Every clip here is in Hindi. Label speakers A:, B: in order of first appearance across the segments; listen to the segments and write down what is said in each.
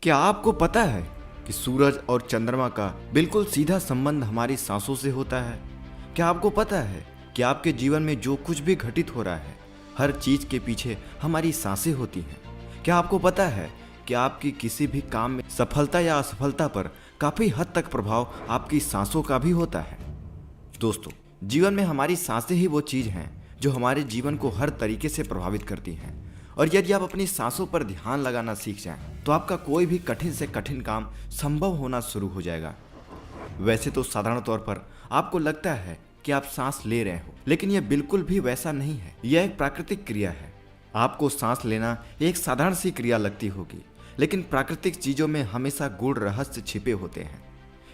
A: क्या आपको पता है कि सूरज और चंद्रमा का बिल्कुल सीधा संबंध हमारी सांसों से होता है? क्या आपको पता है कि आपके जीवन में जो कुछ भी घटित हो रहा है, हर चीज के पीछे हमारी सांसें होती हैं? क्या आपको पता है कि आपकी किसी भी काम में सफलता या असफलता पर काफी हद तक प्रभाव आपकी सांसों का भी होता है? दोस्तों, जीवन में हमारी सांसें ही वो चीज हैं जो हमारे जीवन को हर तरीके से प्रभावित करती हैं। और यदि आप अपनी सांसों पर ध्यान लगाना सीख जाएं, तो आपका कोई भी कठिन से कठिन काम संभव होना शुरू हो जाएगा। वैसे तो साधारण तौर पर आपको लगता है कि आप सांस ले रहे हो, लेकिन यह बिल्कुल भी वैसा नहीं है। यह एक प्राकृतिक क्रिया है। आपको सांस लेना एक साधारण सी क्रिया लगती होगी, लेकिन प्राकृतिक चीजों में हमेशा गूढ़ रहस्य छिपे होते हैं।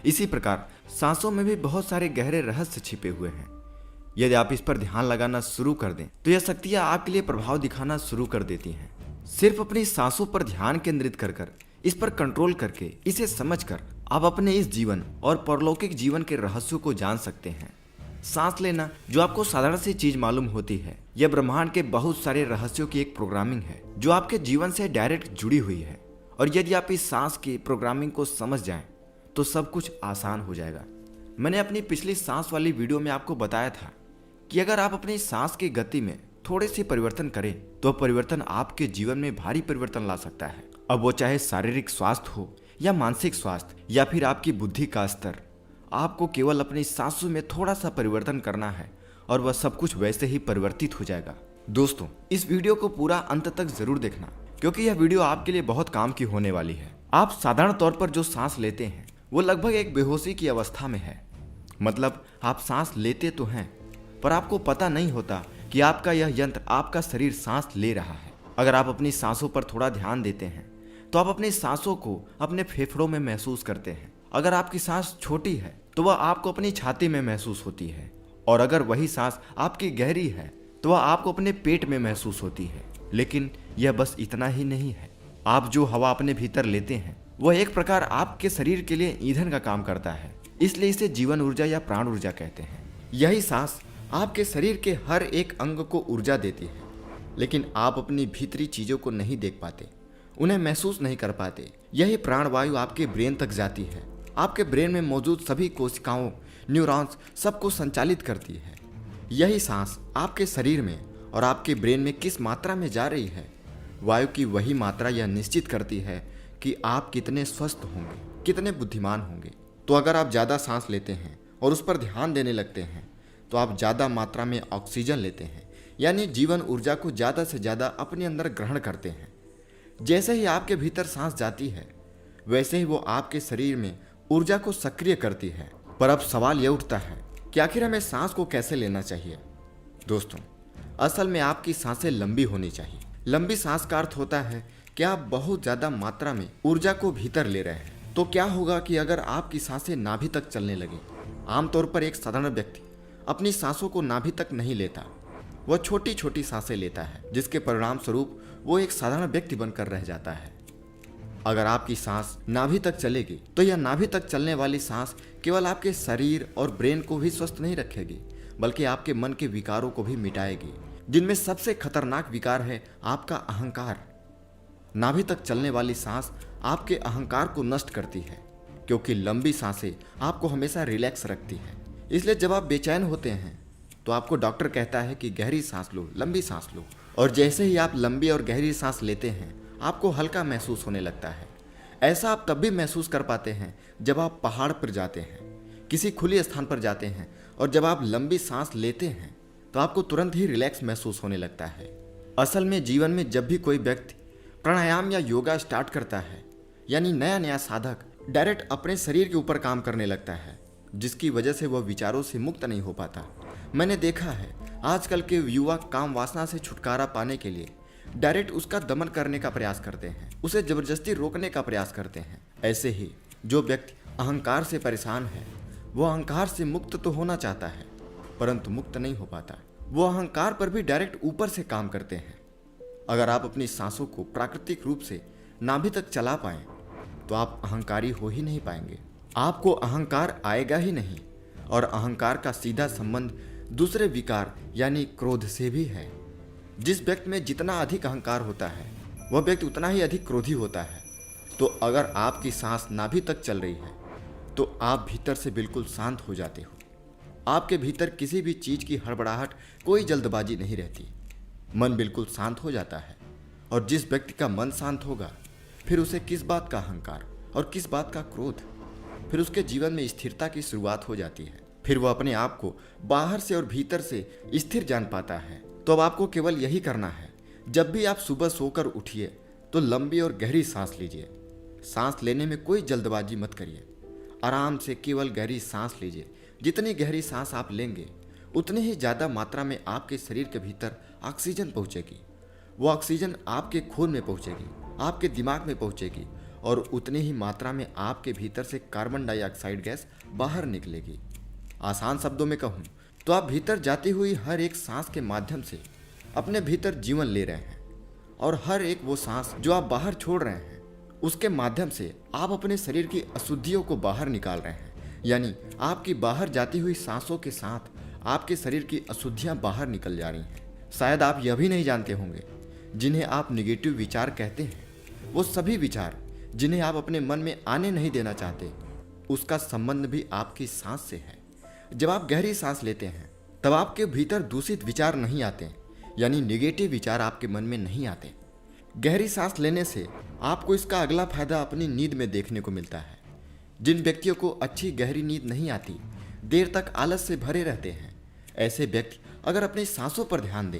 A: इसी प्रकार सांसों में भी बहुत सारे गहरे रहस्य छिपे हुए हैं। यदि आप इस पर ध्यान लगाना शुरू कर दें, तो यह शक्तियां आपके लिए प्रभाव दिखाना शुरू कर देती हैं। सिर्फ अपनी सांसों पर ध्यान केंद्रित कर इस पर कंट्रोल करके, इसे समझकर आप अपने इस जीवन और परलौकिक जीवन के रहस्यों को जान सकते हैं। सांस लेना, जो आपको साधारण सी चीज मालूम होती है, यह ब्रह्मांड के बहुत सारे रहस्यों की एक प्रोग्रामिंग है जो आपके जीवन से डायरेक्ट जुड़ी हुई है। और यदि आप इस सांस की प्रोग्रामिंग को समझ जाएं, तो सब कुछ आसान हो जाएगा। मैंने अपनी पिछली सांस वाली वीडियो में आपको बताया था कि अगर आप अपनी सांस की गति में थोड़े से परिवर्तन करें, तो परिवर्तन आपके जीवन में भारी परिवर्तन ला सकता है। अब वो चाहे शारीरिक स्वास्थ्य हो या मानसिक स्वास्थ्य या फिर आपकी बुद्धि का स्तर, आपको केवल अपनी सांसों में थोड़ा सा परिवर्तन करना है और वह सब कुछ वैसे ही परिवर्तित हो जाएगा। दोस्तों, इस वीडियो को पूरा अंत तक जरूर देखना, क्योंकि यह वीडियो आपके लिए बहुत काम की होने वाली है। आप साधारण तौर पर जो सांस लेते हैं, वो लगभग एक बेहोशी की अवस्था में है। मतलब आप सांस लेते तो हैं, पर आपको पता नहीं होता कि आपका यह यंत्र, आपका शरीर सांस ले रहा है। अगर आप अपनी सांसों पर थोड़ा ध्यान देते हैं, तो आप अपनी सांसों को अपने फेफड़ों में महसूस करते हैं। अगर आपकी सांस छोटी है, तो वह आपको अपनी छाती में महसूस होती है, और अगर वही सांस आपकी गहरी है, तो वह आपको अपने पेट में महसूस होती है। लेकिन यह बस इतना ही नहीं है। आप जो हवा अपने भीतर लेते हैं, वह एक प्रकार आपके शरीर के लिए ईंधन का काम करता है। इसलिए इसे जीवन ऊर्जा या प्राण ऊर्जा कहते हैं। यही सांस आपके शरीर के हर एक अंग को ऊर्जा देती है, लेकिन आप अपनी भीतरी चीजों को नहीं देख पाते, उन्हें महसूस नहीं कर पाते। यही प्राणवायु आपके ब्रेन तक जाती है, आपके ब्रेन में मौजूद सभी कोशिकाओं, न्यूरॉन्स, सबको संचालित करती है। यही सांस आपके शरीर में और आपके ब्रेन में किस मात्रा में जा रही है, वायु की वही मात्रा यह निश्चित करती है कि आप कितने स्वस्थ होंगे, कितने बुद्धिमान होंगे। तो अगर आप ज़्यादा सांस लेते हैं और उस पर ध्यान देने लगते हैं, तो आप ज़्यादा मात्रा में ऑक्सीजन लेते हैं, यानी जीवन ऊर्जा को ज़्यादा से ज़्यादा अपने अंदर ग्रहण करते हैं। जैसे ही आपके भीतर सांस जाती है, वैसे ही वो आपके शरीर में ऊर्जा को सक्रिय करती है। पर अब सवाल यह उठता है कि आखिर हमें सांस को कैसे लेना चाहिए? दोस्तों, असल में आपकी सांसें लंबी होनी चाहिए। लंबी सांस का अर्थ होता है कि आप बहुत ज़्यादा मात्रा में ऊर्जा को भीतर ले रहे हैं। तो क्या होगा कि अगर आपकी सांसें नाभि तक चलने लगें? आमतौर पर एक साधारण व्यक्ति अपनी सांसों को नाभि तक नहीं लेता, वह छोटी छोटी सांसें लेता है, जिसके परिणाम स्वरूप वो एक साधारण व्यक्ति बनकर रह जाता है। अगर आपकी सांस नाभि तक चलेगी, तो यह नाभि तक चलने वाली सांस केवल आपके शरीर और ब्रेन को ही स्वस्थ नहीं रखेगी, बल्कि आपके मन के विकारों को भी मिटाएगी, जिनमें सबसे खतरनाक विकार है आपका अहंकार। नाभि तक चलने वाली सांस आपके अहंकार को नष्ट करती है, क्योंकि लंबी सांसें आपको हमेशा रिलैक्स रखती है। इसलिए जब आप बेचैन होते हैं, तो आपको डॉक्टर कहता है कि गहरी सांस लो, लंबी सांस लो। और जैसे ही आप लंबी और गहरी सांस लेते हैं, आपको हल्का महसूस होने लगता है। ऐसा आप तब भी महसूस कर पाते हैं जब आप पहाड़ पर जाते हैं, किसी खुले स्थान पर जाते हैं, और जब आप लंबी सांस लेते हैं, तो आपको तुरंत ही रिलैक्स महसूस होने लगता है। असल में जीवन में जब भी कोई व्यक्ति प्राणायाम या योगा स्टार्ट करता है, यानी नया नया साधक डायरेक्ट अपने शरीर के ऊपर काम करने लगता है, जिसकी वजह से वह विचारों से मुक्त नहीं हो पाता। मैंने देखा है आजकल के युवा काम वासना से छुटकारा पाने के लिए डायरेक्ट उसका दमन करने का प्रयास करते हैं, उसे जबरदस्ती रोकने का प्रयास करते हैं। ऐसे ही जो व्यक्ति अहंकार से परेशान है, वो अहंकार से मुक्त तो होना चाहता है, परंतु मुक्त नहीं हो पाता। वो अहंकार पर भी डायरेक्ट ऊपर से काम करते हैं। अगर आप अपनी सांसों को प्राकृतिक रूप से नाभि तक चला पाएं, तो आप अहंकारी हो ही नहीं पाएंगे। आपको अहंकार आएगा ही नहीं, और अहंकार का सीधा संबंध दूसरे विकार यानी क्रोध से भी है। जिस व्यक्ति में जितना अधिक अहंकार होता है, वह व्यक्ति उतना ही अधिक क्रोधी होता है। तो अगर आपकी सांस नाभि तक चल रही है तो आप भीतर से बिल्कुल शांत हो जाते हो। आपके भीतर किसी भी चीज की हड़बड़ाहट, कोई जल्दबाजी नहीं रहती। मन बिल्कुल शांत हो जाता है। और जिस व्यक्ति का मन शांत होगा, फिर उसे किस बात का अहंकार और किस बात का क्रोध, फिर उसके जीवन में स्थिरता की शुरुआत हो जाती है। फिर वह अपने आप को बाहर से और भीतर से स्थिर जान पाता है। तो अब आपको केवल यही करना है, जब भी आप सुबह सोकर उठिए तो लंबी और गहरी सांस लीजिए। सांस लेने में कोई जल्दबाजी मत करिए। आराम से केवल गहरी सांस लीजिए। जितनी गहरी सांस आप लेंगे उतनी ही ज़्यादा मात्रा में आपके शरीर के भीतर ऑक्सीजन पहुंचेगी। वो ऑक्सीजन आपके खून में पहुंचेगी, आपके दिमाग में पहुंचेगी और उतनी ही मात्रा में आपके भीतर से कार्बन डाइऑक्साइड गैस बाहर निकलेगी। आसान शब्दों में कहूँ तो आप भीतर जाती हुई हर एक सांस के माध्यम से अपने भीतर जीवन ले रहे हैं, और हर एक वो सांस जो आप बाहर छोड़ रहे हैं उसके माध्यम से आप अपने शरीर की अशुद्धियों को बाहर निकाल रहे हैं। यानी आपकी बाहर जाती हुई सांसों के साथ आपके शरीर की अशुद्धियां बाहर निकल जा रही हैं। शायद आप यह भी नहीं जानते होंगे, जिन्हें आप निगेटिव विचार कहते हैं, वो सभी विचार जिन्हें आप अपने मन में आने नहीं देना चाहते, उसका संबंध भी आपकी सांस से है। जब आप गहरी सांस लेते हैं तब आपके भीतर दूषित विचार नहीं आते, यानी निगेटिव विचार आपके मन में नहीं आते। गहरी सांस लेने से आपको इसका अगला फायदा अपनी नींद में देखने को मिलता है। जिन व्यक्तियों को अच्छी गहरी नींद नहीं आती, देर तक आलस से भरे रहते हैं, ऐसे व्यक्ति अगर अपनी सांसों पर ध्यान दें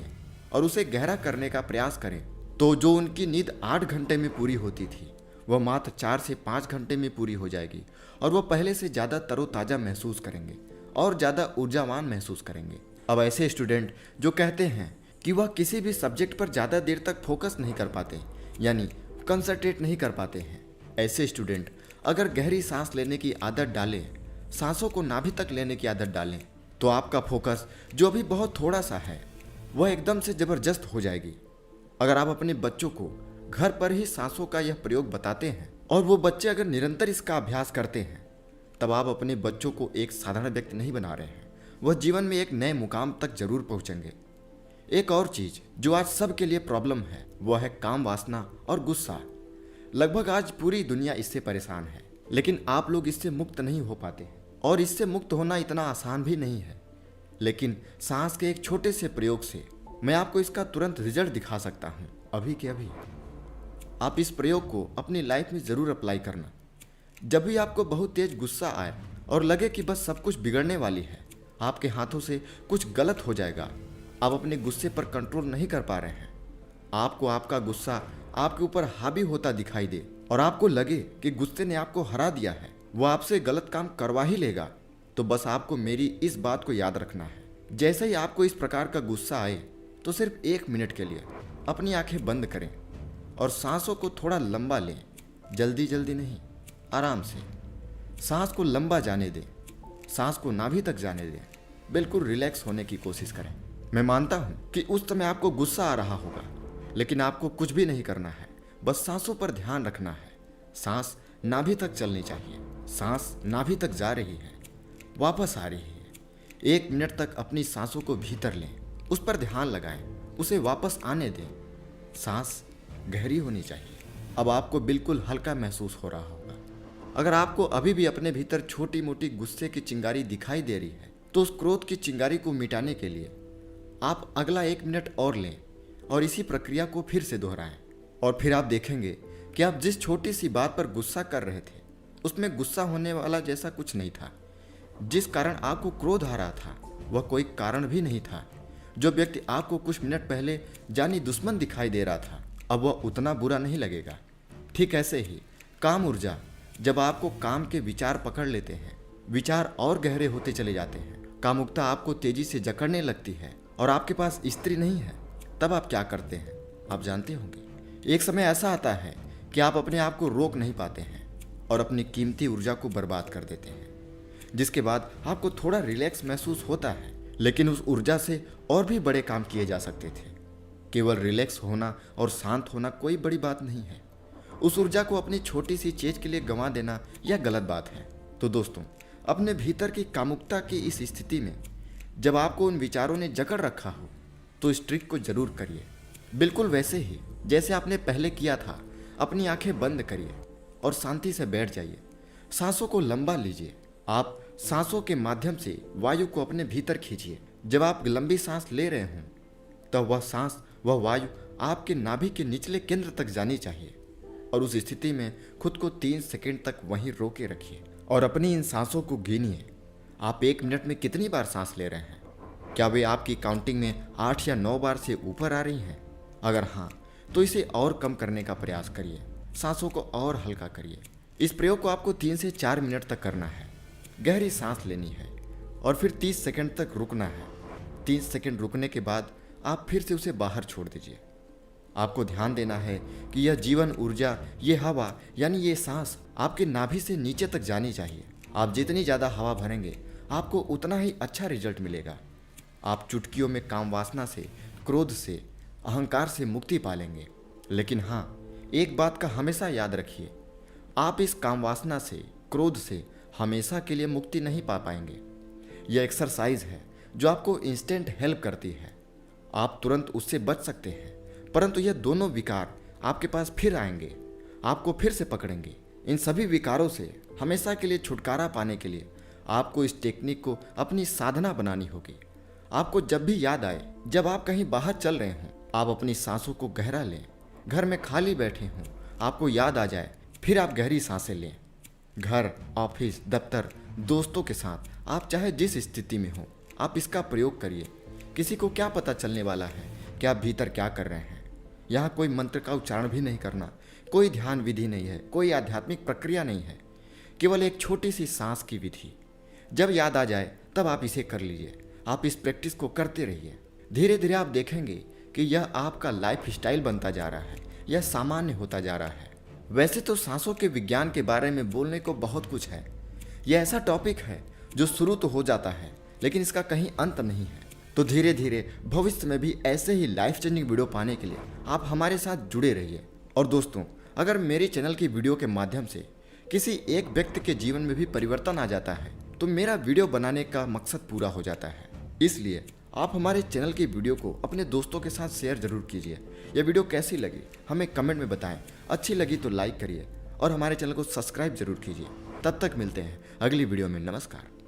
A: और उसे गहरा करने का प्रयास करें तो जो उनकी नींद 8 घंटे में पूरी होती थी वह मात्र 4 से 5 घंटे में पूरी हो जाएगी, और वह पहले से ज़्यादा तरोताज़ा महसूस करेंगे और ज़्यादा ऊर्जावान महसूस करेंगे। अब ऐसे स्टूडेंट जो कहते हैं कि वह किसी भी सब्जेक्ट पर ज़्यादा देर तक फोकस नहीं कर पाते, यानी कंसंट्रेट नहीं कर पाते हैं, ऐसे स्टूडेंट अगर गहरी सांस लेने की आदत डालें, सांसों को नाभि तक लेने की आदत डालें, तो आपका फोकस जो अभी बहुत थोड़ा सा है वह एकदम से ज़बरदस्त हो जाएगी। अगर आप अपने बच्चों को घर पर ही सांसों का यह प्रयोग बताते हैं और वो बच्चे अगर निरंतर इसका अभ्यास करते हैं, तब आप अपने बच्चों को एक साधारण व्यक्ति नहीं बना रहे हैं, वह जीवन में एक नए मुकाम तक जरूर पहुंचेंगे। एक और चीज़ जो आज सबके लिए प्रॉब्लम है वह है काम वासना और गुस्सा। लगभग आज पूरी दुनिया इससे परेशान है, लेकिन आप लोग इससे मुक्त नहीं हो पाते हैं, और इससे मुक्त होना इतना आसान भी नहीं है। लेकिन सांस के एक छोटे से प्रयोग से मैं आपको इसका तुरंत रिजल्ट दिखा सकता हूँ, अभी के अभी। आप इस प्रयोग को अपनी लाइफ में ज़रूर अप्लाई करना। जब भी आपको बहुत तेज गुस्सा आए और लगे कि बस सब कुछ बिगड़ने वाली है, आपके हाथों से कुछ गलत हो जाएगा, आप अपने गुस्से पर कंट्रोल नहीं कर पा रहे हैं, आपको आपका गुस्सा आपके ऊपर हावी होता दिखाई दे और आपको लगे कि गुस्से ने आपको हरा दिया है, वो आपसे गलत काम करवा ही लेगा, तो बस आपको मेरी इस बात को याद रखना है। जैसे ही आपको इस प्रकार का गुस्सा आए तो सिर्फ 1 मिनट के लिए अपनी आंखें बंद करें और सांसों को थोड़ा लंबा लें। जल्दी जल्दी नहीं, आराम से सांस को लंबा जाने दें, सांस को नाभि तक जाने दें, बिल्कुल रिलैक्स होने की कोशिश करें। मैं मानता हूँ कि उस समय आपको गुस्सा आ रहा होगा, लेकिन आपको कुछ भी नहीं करना है, बस सांसों पर ध्यान रखना है। सांस नाभि तक चलनी चाहिए। सांस नाभि तक जा रही है, वापस आ रही है। 1 मिनट तक अपनी सांसों को भीतर लें, उस पर ध्यान लगाएं, उसे वापस आने दें। सांस गहरी होनी चाहिए। अब आपको बिल्कुल हल्का महसूस हो रहा होगा। अगर आपको अभी भी अपने भीतर छोटी मोटी गुस्से की चिंगारी दिखाई दे रही है, तो उस क्रोध की चिंगारी को मिटाने के लिए आप अगला 1 मिनट और लें और इसी प्रक्रिया को फिर से दोहराएं। और फिर आप देखेंगे कि आप जिस छोटी सी बात पर गुस्सा कर रहे थे उसमें गुस्सा होने वाला जैसा कुछ नहीं था। जिस कारण आपको क्रोध आ रहा था वह कोई कारण भी नहीं था। जो व्यक्ति आपको कुछ मिनट पहले जानी दुश्मन दिखाई दे रहा था, अब वह उतना बुरा नहीं लगेगा। ठीक ऐसे ही काम ऊर्जा, जब आपको काम के विचार पकड़ लेते हैं, विचार और गहरे होते चले जाते हैं, कामुकता आपको तेजी से जकड़ने लगती है और आपके पास स्त्री नहीं है, तब आप क्या करते हैं आप जानते होंगे। एक समय ऐसा आता है कि आप अपने आप को रोक नहीं पाते हैं और अपनी कीमती ऊर्जा को बर्बाद कर देते हैं, जिसके बाद आपको थोड़ा रिलैक्स महसूस होता है, लेकिन उस ऊर्जा से और भी बड़े काम किए जा सकते थे। केवल रिलैक्स होना और शांत होना कोई बड़ी बात नहीं है। उस ऊर्जा को अपनी छोटी सी चीज के लिए गंवा देना यह गलत बात है। तो दोस्तों, अपने भीतर की कामुकता की इस स्थिति में जब आपको उन विचारों ने जकड़ रखा हो तो इस ट्रिक को जरूर करिए। बिल्कुल वैसे ही जैसे आपने पहले किया था। अपनी आंखें बंद करिए और शांति से बैठ जाइए। सांसों को लंबा लीजिए। आप सांसों के माध्यम से वायु को अपने भीतर खींचिए। जब आप लंबी सांस ले रहे हों तब वह वायु आपके नाभि के निचले केंद्र तक जानी चाहिए और उस स्थिति में खुद को 3 सेकंड तक वहीं रोके रखिए और अपनी इन सांसों को गिनिए। आप 1 मिनट में कितनी बार सांस ले रहे हैं? क्या वे आपकी काउंटिंग में 8 या 9 बार से ऊपर आ रही हैं? अगर हाँ, तो इसे और कम करने का प्रयास करिए। सांसों को और हल्का करिए। इस प्रयोग को आपको 3 से 4 मिनट तक करना है। गहरी सांस लेनी है और फिर 30 सेकंड तक रुकना है। 30 सेकंड रुकने के बाद आप फिर से उसे बाहर छोड़ दीजिए। आपको ध्यान देना है कि यह जीवन ऊर्जा, ये हवा यानी ये सांस आपके नाभि से नीचे तक जानी चाहिए। आप जितनी ज़्यादा हवा भरेंगे आपको उतना ही अच्छा रिजल्ट मिलेगा। आप चुटकियों में काम वासना से, क्रोध से, अहंकार से मुक्ति पालेंगे। लेकिन हाँ, एक बात का हमेशा याद रखिए, आप इस काम वासना से, क्रोध से हमेशा के लिए मुक्ति नहीं पा पाएंगे। यह एक्सरसाइज है जो आपको इंस्टेंट हेल्प करती है। आप तुरंत उससे बच सकते हैं, परंतु यह दोनों विकार आपके पास फिर आएंगे, आपको फिर से पकड़ेंगे। इन सभी विकारों से हमेशा के लिए छुटकारा पाने के लिए आपको इस टेक्निक को अपनी साधना बनानी होगी। आपको जब भी याद आए, जब आप कहीं बाहर चल रहे हों, आप अपनी सांसों को गहरा लें। घर में खाली बैठे हों, आपको याद आ जाए, फिर आप गहरी सांसें लें। घर, ऑफिस, दफ्तर, दोस्तों के साथ आप चाहे जिस स्थिति में हो, आप इसका प्रयोग करिए। किसी को क्या पता चलने वाला है कि आप भीतर क्या कर रहे हैं। यहाँ कोई मंत्र का उच्चारण भी नहीं करना, कोई ध्यान विधि नहीं है, कोई आध्यात्मिक प्रक्रिया नहीं है, केवल एक छोटी सी सांस की विधि। जब याद आ जाए तब आप इसे कर लीजिए। आप इस प्रैक्टिस को करते रहिए। धीरे धीरे आप देखेंगे कि यह आपका लाइफ स्टाइल बनता जा रहा है, यह सामान्य होता जा रहा है। वैसे तो सांसों के विज्ञान के बारे में बोलने को बहुत कुछ है। यह ऐसा टॉपिक है जो शुरू तो हो जाता है लेकिन इसका कहीं अंत नहीं है। तो धीरे धीरे भविष्य में भी ऐसे ही लाइफ चेंजिंग वीडियो पाने के लिए आप हमारे साथ जुड़े रहिए। और दोस्तों, अगर मेरे चैनल की वीडियो के माध्यम से किसी एक व्यक्ति के जीवन में भी परिवर्तन आ जाता है तो मेरा वीडियो बनाने का मकसद पूरा हो जाता है। इसलिए आप हमारे चैनल की वीडियो को अपने दोस्तों के साथ शेयर जरूर कीजिए। यह वीडियो कैसी लगी हमें कमेंट में बताएं। अच्छी लगी तो लाइक करिए और हमारे चैनल को सब्सक्राइब जरूर कीजिए। तब तक मिलते हैं अगली वीडियो में। नमस्कार।